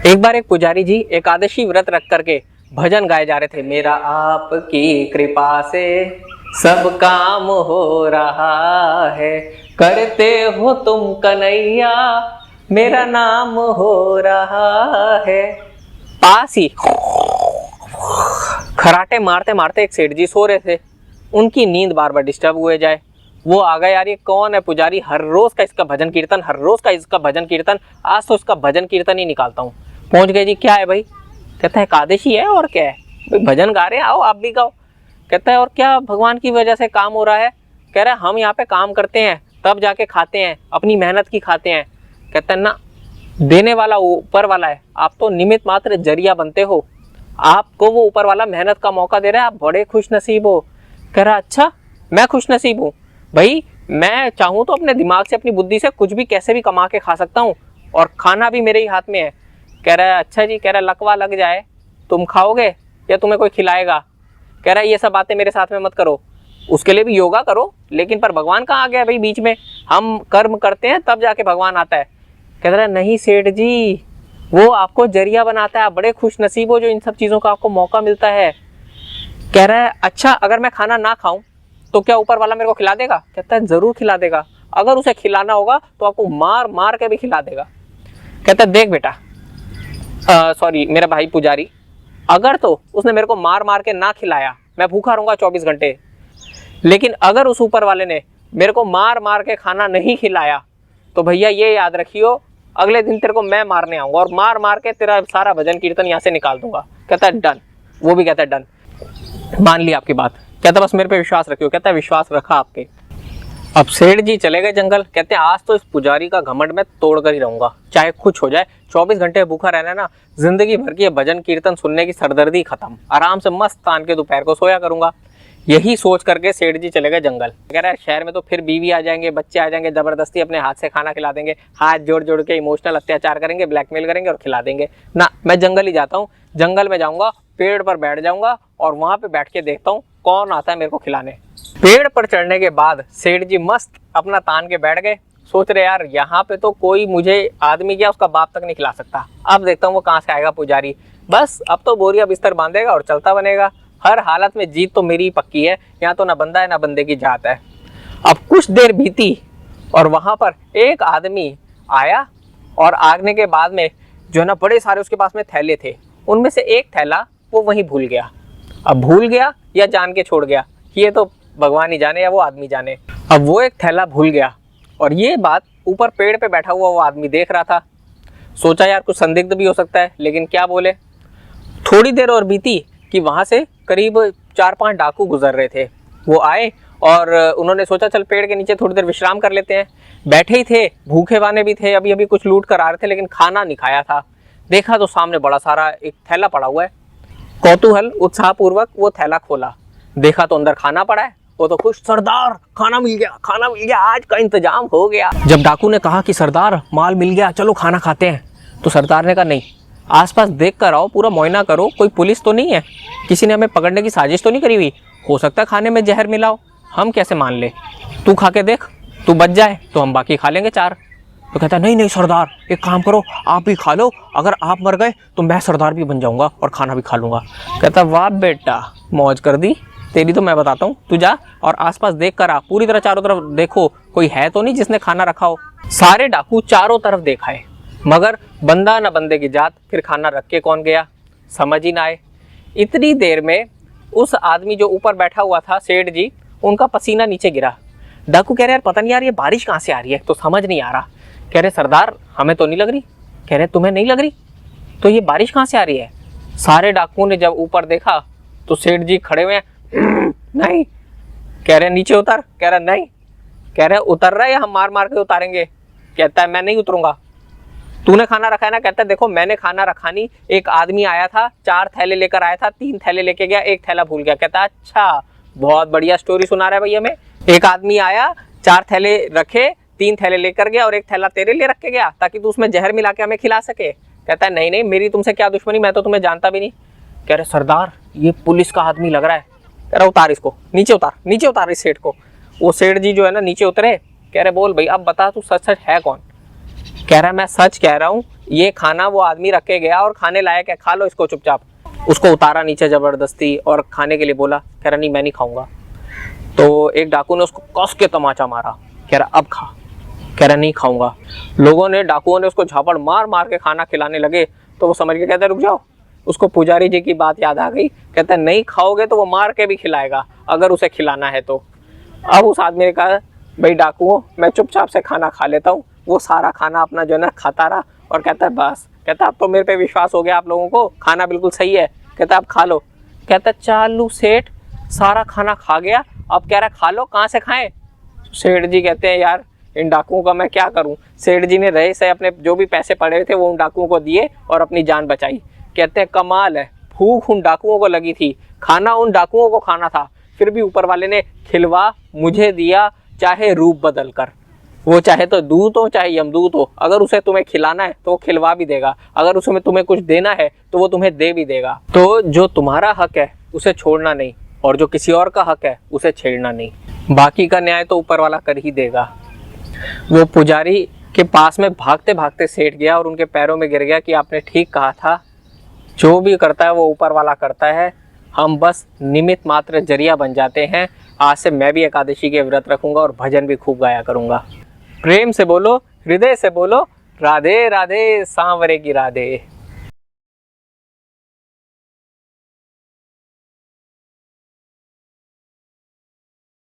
एक बार एक पुजारी जी एकादशी व्रत रख करके भजन गाए जा रहे थे। मेरा आपकी कृपा से सब काम हो रहा है, करते हो तुम कन्हैया मेरा नाम हो रहा है। पास ही खराटे मारते मारते एक सेठ जी सो रहे थे। उनकी नींद बार बार डिस्टर्ब हुए जाए। वो आ गए, यार ये कौन है पुजारी, हर रोज का इसका भजन कीर्तन, हर रोज का इसका भजन कीर्तन, आज तो इसका भजन कीर्तन ही निकालता हूँ। पहुंच गए जी, क्या है भाई? कहता है एकादशी है और क्या है भाई, भजन गा रहे हैं, आओ आप भी गाओ। कहता है और क्या भगवान की वजह से काम हो रहा है? कह रहा है हम यहाँ पे काम करते हैं तब जाके खाते हैं, अपनी मेहनत की खाते हैं। कहता है ना, देने वाला ऊपर वाला है, आप तो निमित्त मात्र जरिया बनते हो, आपको वो ऊपर वाला मेहनत का मौका दे रहा है, आप बड़े खुश नसीब हो। कह रहा अच्छा मैं खुश नसीब हूँ भाई, मैं चाहूँ तो अपने दिमाग से अपनी बुद्धि से कुछ भी कैसे भी कमा के खा सकता हूँ और खाना भी मेरे ही हाथ में है। कह रहा है अच्छा जी। कह रहा है लकवा लग जाए तुम खाओगे या तुम्हें कोई खिलाएगा? कह रहा है ये सब बातें मेरे साथ में मत करो, उसके लिए भी योगा करो, लेकिन पर भगवान कहाँ आ गया भाई बीच में? हम कर्म करते हैं तब जाके भगवान आता है। कह रहा है नहीं सेठ जी, वो आपको जरिया बनाता है, आप बड़े खुश नसीब हो जो इन सब चीज़ों का आपको मौका मिलता है। कह रहा है अच्छा अगर मैं खाना ना खाऊं तो क्या ऊपर वाला मेरे को खिला देगा? कहता है जरूर खिला देगा, अगर उसे खिलाना होगा तो आपको मार मार के भी खिला देगा। कहता है देख बेटा, सॉरी मेरा भाई पुजारी, अगर तो उसने मेरे को मार मार के ना खिलाया मैं भूखा रहूंगा 24 घंटे, लेकिन अगर उस ऊपर वाले ने मेरे को मार मार के खाना नहीं खिलाया तो भैया ये याद रखियो अगले दिन तेरे को मैं मारने आऊंगा और मार मार के तेरा सारा भजन कीर्तन यहाँ से निकाल दूंगा। कहता है डन। वो भी कहता है डन, मान ली आपकी बात। कहता बस मेरे पे विश्वास रखियो। कहता है विश्वास रखा आपके। अब सेठ जी चले गए जंगल। कहते हैं आज तो इस पुजारी का घमंड मैं तोड़ कर ही रहूंगा, चाहे कुछ हो जाए। 24 घंटे भूखा रहना ना, जिंदगी भर की भजन कीर्तन सुनने की सरदर्दी खत्म, आराम से मस्त तान के दोपहर को सोया करूंगा। यही सोच करके सेठ जी चले गए जंगल। कह रहा है शहर में तो फिर बीवी आ जाएंगे, बच्चे आ जाएंगे, जबरदस्ती अपने हाथ से खाना खिला देंगे, हाथ जोड़ जोड़ के इमोशनल अत्याचार करेंगे, ब्लैकमेल करेंगे और खिला देंगे। ना, मैं जंगल ही जाता हूँ। जंगल में जाऊंगा, पेड़ पर बैठ जाऊंगा और वहां पे बैठ के देखता हूँ कौन आता है मेरे को खिलाने। पेड़ पर चढ़ने के बाद सेठ जी मस्त अपना तान के बैठ गए। सोच रहे यार यहाँ पे तो कोई मुझे आदमी क्या उसका बाप तक नहीं खिला सकता, अब देखता हूँ वो कहाँ से आएगा पुजारी। बस अब तो बोरिया बिस्तर बांधेगा और चलता बनेगा। हर हालत में जीत तो मेरी ही पक्की है, यहाँ तो ना बंदा है ना बंदे की जात है। अब कुछ देर बीती और वहां पर एक आदमी आया और आने के बाद में जो है ना बड़े सारे उसके पास में थैले थे, उनमें से एक थैला वो वहीं भूल गया। अब भूल गया या जान के छोड़ गया ये तो भगवान ही जाने या वो आदमी जाने। अब वो एक थैला भूल गया और ये बात ऊपर पेड़ पे बैठा हुआ वो आदमी देख रहा था। सोचा यार कुछ संदिग्ध भी हो सकता है, लेकिन क्या बोले। थोड़ी देर और बीती कि वहां से करीब 4-5 डाकू गुजर रहे थे। वो आए और उन्होंने सोचा चल पेड़ के नीचे थोड़ी देर विश्राम कर लेते हैं। बैठे ही थे, भूखे वाने भी थे, अभी अभी कुछ लूट कर आ रहे थे, लेकिन खाना नहीं खाया था। देखा तो सामने बड़ा सारा एक थैला पड़ा हुआ है। कौतूहल उत्साह पूर्वक वो थैला खोला, देखा तो अंदर खाना पड़ा है। वो तो खुश, सरदार खाना मिल गया, खाना मिल गया, आज का इंतजाम हो गया। जब डाकू ने कहा कि सरदार माल मिल गया, चलो खाना खाते हैं, तो सरदार ने कहा नहीं, आसपास देख कर आओ, पूरा मुआयना करो, कोई पुलिस तो नहीं है, किसी ने हमें पकड़ने की साजिश तो नहीं करी हुई, हो सकता है खाने में जहर मिलाओ, हम कैसे मान ले, तू खा के देख, तू बच जाए तो हम बाकी खा लेंगे 4। तो कहता नहीं नहीं सरदार, एक काम करो आप भी खा लो, अगर आप मर गए तो मैं सरदार भी बन जाऊंगा और खाना भी खा लूंगा। कहता वाह बेटा, मौज कर दी तेरी तो मैं बताता हूँ, तू जा और आसपास देख कर आ, पूरी तरह चारों तरफ देखो कोई है तो नहीं जिसने खाना रखा हो। सारे डाकू चारों तरफ देखाए मगर बंदा न बंदे की जात, फिर खाना रख के कौन गया समझ ही ना आए। इतनी देर में उस आदमी जो ऊपर बैठा हुआ था सेठ जी, उनका पसीना नीचे गिरा। डाकू कह रहे यार पता नहीं यार ये बारिश कहाँ से आ रही है, तो समझ नहीं आ रहा। कह रहे सरदार हमें तो नहीं लग रही। कह रहे तुम्हें नहीं लग रही तो ये बारिश कहाँ से आ रही है? सारे डाकुओं ने जब ऊपर देखा तो सेठ जी खड़े हुए नहीं। कह रहे नीचे उतर। कह रहा नहीं। कह रहे उतर रहा है या हम मार मार के उतारेंगे? कहता है मैं नहीं उतरूंगा। तूने खाना रखा है ना? कहता है देखो मैंने खाना रखा नहीं, एक आदमी आया था, 4 थैले लेकर आया था, 3 थैले लेके गया, 1 थैला भूल गया। कहता है अच्छा बहुत बढ़िया स्टोरी सुना रहा है भाई हमें, एक आदमी आया 4 थैले रखे, 3 थैले लेकर गया और 1 थैला तेरे लिए रख के गया ताकि तू उसमें जहर मिला के हमें खिला सके। कहता है नहीं नहीं मेरी तुमसे क्या दुश्मनी, मैं तो तुम्हें जानता भी नहीं। कह रहे सरदार ये पुलिस का आदमी लग रहा है। कह रहा उतार इसको, नीचे उतार, नीचे उतार इस सेठ को। वो सेठ जी जो है ना नीचे उतरे। कह रहे बोल भाई अब बता तू सच सच है कौन? कह रहा है मैं सच कह रहा हूँ, ये खाना वो आदमी रख के गया और खाने लायक है, खा लो इसको चुपचाप। उसको उतारा नीचे जबरदस्ती और खाने के लिए बोला, कह रहा नहीं मैं नहीं खाऊंगा। तो एक डाकू ने उसको कस के तमाचा मारा, कह रहा अब खा, कह रहा नहीं खाऊंगा। लोगों ने, डाकुओं ने उसको झापड़ मार मार के खाना खिलाने लगे। तो वो समझ के कहता है रुक जाओ। उसको पुजारी जी की बात याद आ गई, कहता है नहीं खाओगे तो वो मार के भी खिलाएगा अगर उसे खिलाना है तो। अब उस आदमी ने कहा भाई डाकुओं, मैं चुपचाप से खाना खा लेता हूँ। वो सारा खाना अपना जो है ना खाता रहा और कहता है बस, कहता है अब तो मेरे पे विश्वास हो गया आप लोगों को, खाना बिल्कुल सही है, कहता है अब खा लो। कहता है चालू सेठ सारा खाना खा गया, अब कह रहा खा लो, कहाँ से खाएं। सेठ जी कहते हैं यार इन डाकुओं का मैं क्या करूं। सेठ जी ने रहे से अपने जो भी पैसे पड़े थे वो उन डाकुओं को दिए और अपनी जान बचाई। कहते हैं कमाल है, भूख उन डाकुओं को लगी थी, खाना उन डाकुओं को खाना था, फिर भी ऊपर वाले ने खिलवा मुझे दिया, चाहे रूप बदल कर। वो चाहे तो दूत हो चाहे यमदूत हो, अगर उसे तुम्हें खिलाना है तो वो खिलवा भी देगा, अगर उसे तुम्हें कुछ देना है तो वो तुम्हें दे भी देगा। तो जो तुम्हारा हक है उसे छोड़ना नहीं, और जो किसी और का हक है उसे छेड़ना नहीं। बाकी का न्याय तो ऊपर वाला कर ही देगा। वो पुजारी के पास में भागते भागते सेठ गया और उनके पैरों में गिर गया कि आपने ठीक कहा था, जो भी करता है वो ऊपर वाला करता है, हम बस निमित्त मात्र जरिया बन जाते हैं। आज से मैं भी एकादशी के व्रत रखूंगा और भजन भी खूब गाया करूंगा। प्रेम से बोलो, हृदय से बोलो, राधे राधे सांवरे की राधे।